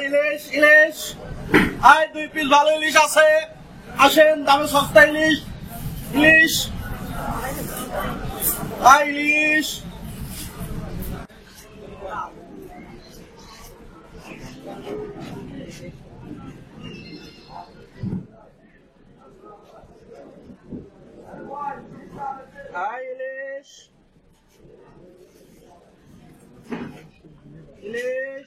ইলিশ ইলিশ, 2 piece ভালো ইলিশ আছে, আসেন, দামে সস্তা ইলিশ। ইলিশ ইলিশ ইলিশ ইলিশ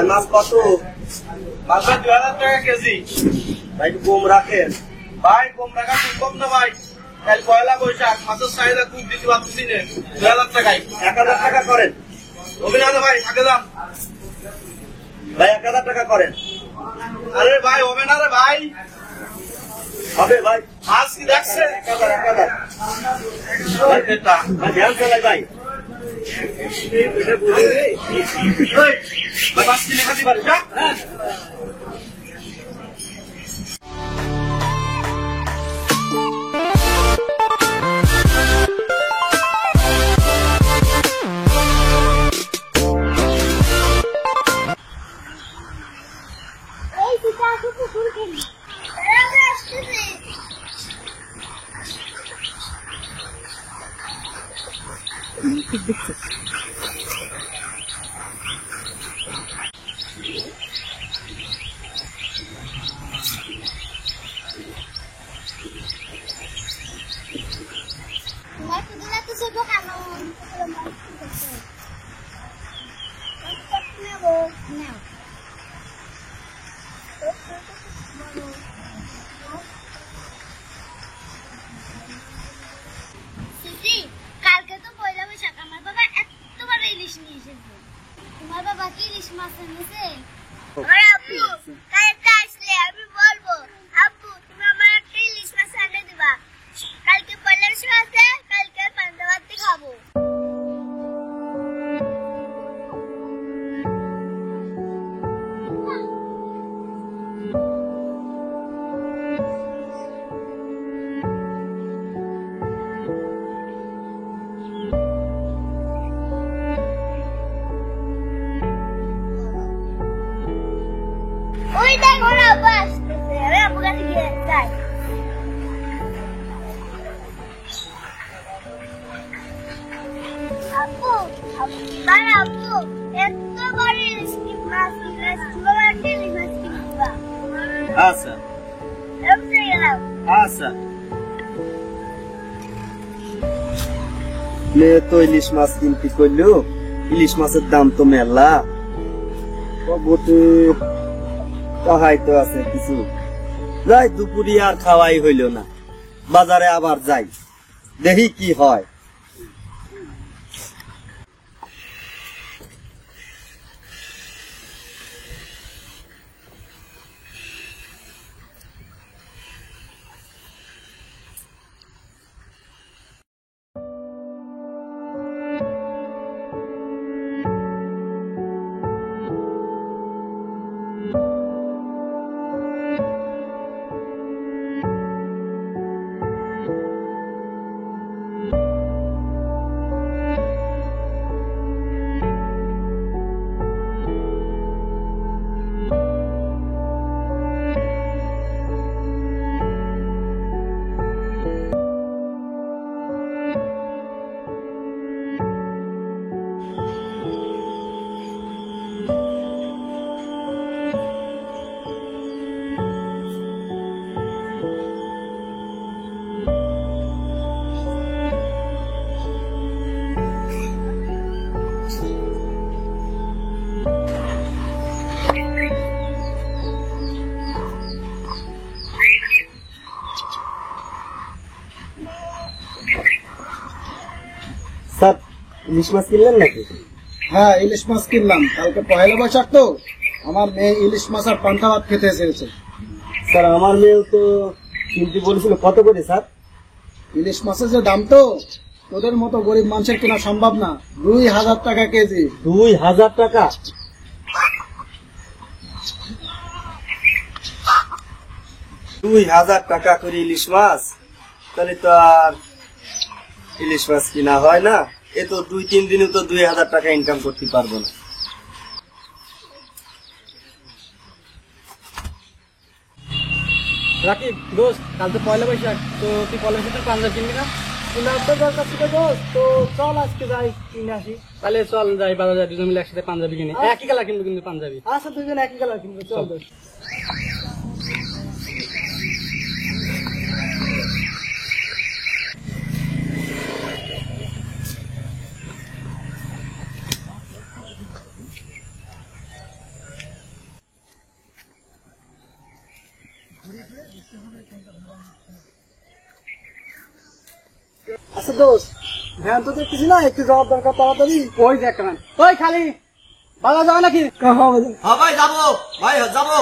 মাছ কত? মাছ 2000 টাকা কেজি। ভাই কম রাখেন। ভাই কম রাখা খুব কম না ভাই, কাল পয়লা বৈশাখ, মাছের চাহিদা খুব বেশি পাচ্ছি না। 2000 টাকায় 1000 টাকা করেন। হবে না ভাই, আগে যান ভাই, 1000 টাকা করেন। আরে ভাই হবে না রে ভাই, হবে ভাই। মাছ কি দেখছে? 1000 ধ্যান চালাই ভাই। মাছ কিনে খাতে পারিস না? কালকে তো পয়লা বৈশাখ, আমার বাবা এত বড় ইলিশ নিয়ে এসেছে। তোমার বাবা কি ইলিশ মাছ এনেছে? আমার আব্বু কালকে আসলে আমি বলবো, আব্বু তুমি আমার একটা ইলিশ মাছ এনে দিবা, কালকে পয়লা বৈশাখ আছে, কালকে পান্তা ভাত দিয়ে খাবো। ওই দেখো না, আব্বু আসতেছে, আমি আব্বুর কাছে গিয়ে যাই। আব্বু আব্বু এত বড় ইলিশ মাছ কিনে কিভাবে একটা ইলিশ মাছ কিনে দিবা? আচ্ছা এমনি গেলাম। আচ্ছা। মেয়ে তো ইলিশ মাছ কিনতে করলো, ইলিশ মাছের দাম তো মেলা, তাহাই তো আছে কিছু। যাই দুপুরি আর খাওয়াই হইল না, বাজারে আবার যাই, দেখি কি হয়। স্যার ইলিশ মাছ কিনলেন নাকি? হ্যাঁ ইলিশ মাছ কিনলাম, কালকে পয়লা বৈশাখ তো আমার মেয়ে ইলিশ মাছ আর পান্তা ভাত খেতে এসেছে। স্যার আমার মেয়েও তো কিনতে বলেছিল, কত করে স্যার? ইলিশ মাছের যে দাম তো তোদের মতো গরিব মানুষের কেনা সম্ভব না, 2000 টাকা কেজি। 2000 টাকা? 2000 টাকা করে ইলিশ মাছ, তাহলে তো আর ইলিশ মাছ কিনা হয় না। এ তো 2-3 দিনে তো 2000 টাকা ইনকাম করতে পারবো না। রাকিব দোস্ত, কাল তো পয়লা বৈশাখ, তো তুই পয়লা বৈশাখ পাঞ্জাব কিনবি না? কিনার তো দরকার ছিল দোস্ত, তো চল আজকে যাই কিনে আসি। তাহলে চল যাই বাজার যাই, দুজন মিলে একসাথে পাঞ্জাবি কিনি। একই কালার কিনবো কিন্তু পাঞ্জাবি। আচ্ছা দুজন একই কালার কিনবো, চল দোস্ত। আচ্ছা দোস্ত, ভ্যান তো দেখতেছি না, একটু যাওয়ার দরকার তাড়াতাড়ি। ওই দেখ কেমন, ওই খালি বাজার যাওয়া নাকি? হ্যাঁ ভাই যাবো, ভাই যাবো।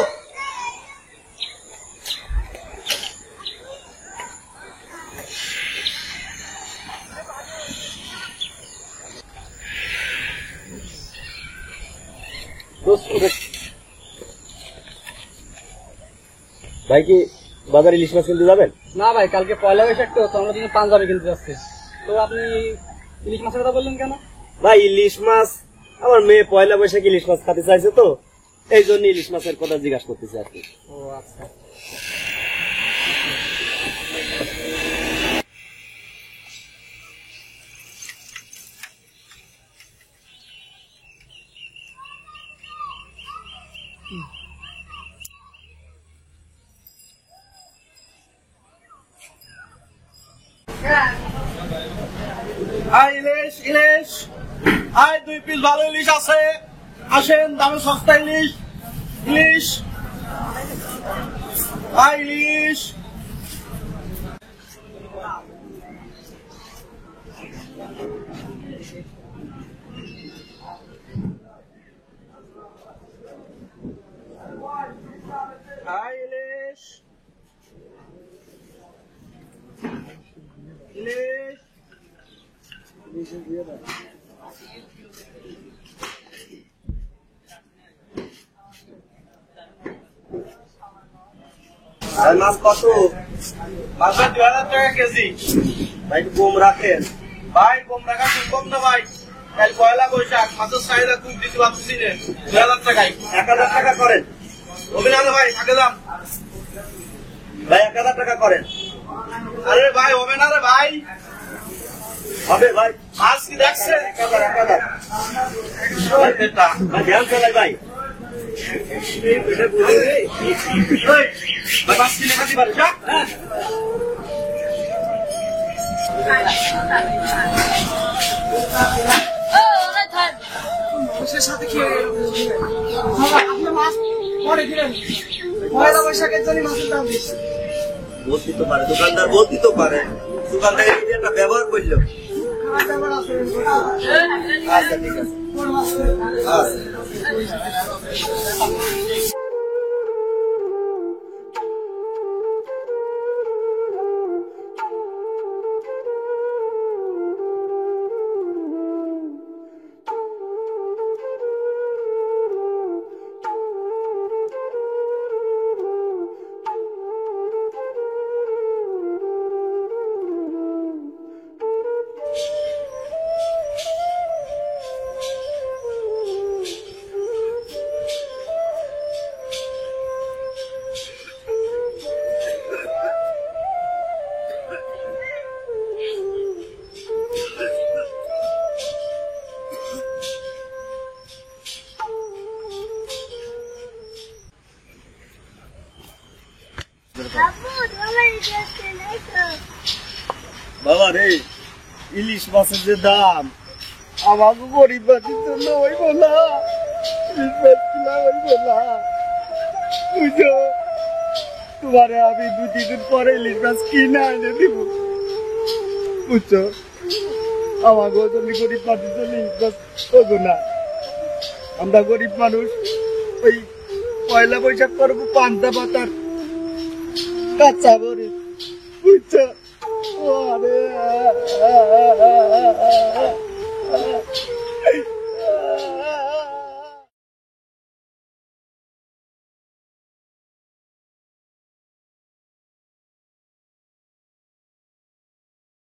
ভাই কি বাজারে ইলিশ মাছ কিনতে যাবেন? না ভাই, কালকে পয়লা বৈশাখ, তো আমরা দুজন পাঞ্জাবি কিনতে যাচ্ছি। তো আপনি ইলিশ মাছের কথা বললেন কেন? ভাই ইলিশ মাছ, আমার মেয়ে পয়লা বৈশাখ ইলিশ মাছ খেতে চাইছে, তো এই জন্য ইলিশ মাছের কথা জিজ্ঞাসা করতেছে আর কি। ও আচ্ছা। ইলিশ ইলিশ, 2 পিস ভালো ইলিশ আছে, আসেন, দামে সস্তা ইলিশ। ইলিশ ইলিশ, ইলিশ ইলিশ। আর মাছ কত? মাছ 2000 টাকা কেজি। ভাই একটু কম রাখেন। ভাই কম রাখা খুব কম না ভাই, কাল পয়লা বৈশাখ, মাছের চাহিদা খুব, দিতে পারতেছি না। 2000 টাকায় 1000 টাকা করেন। অভিনন্দন ভাই, থাকে দাম। ভাই 1000 টাকা করেন। আরে ভাই হবে না রে ভাই, হবে ভাই। মাছ কি দেখছে? 1000 ভাই ধ্যান চালাই ভাই। ভাই মাছ কিনে খাতে পারিস? পয়লা বৈশাখের জন্য মাছের দাম বেশি। বলতে তো পারে দোকানদার, বলতে তো পারে দোকানদার, এই যে একটা ব্যবহার করলো। আচ্ছা ঠিক আছে, আচ্ছা। আব্বু তোমার ড্রেস কিনেছো? বাবা রে, ইলিশ মাছের যে দাম, আমাকে গরিব বাড়ির জন্য ওই বলা ইলিশ মাছ কিনা ওই বলা, বুঝো তোমারে আমি 2-3 দিন পরে ইলিশ মাছ কিনে এনে দিব, বুঝছো? আমাকে জন্য গরিব বাড়ির জন্য ইলিশ মাছ করবো না। আমরা গরিব মানুষ, ওই পয়লা বৈশাখ করবো পান্তা পাতার কাঁচা বরে, বুঝছো? আরে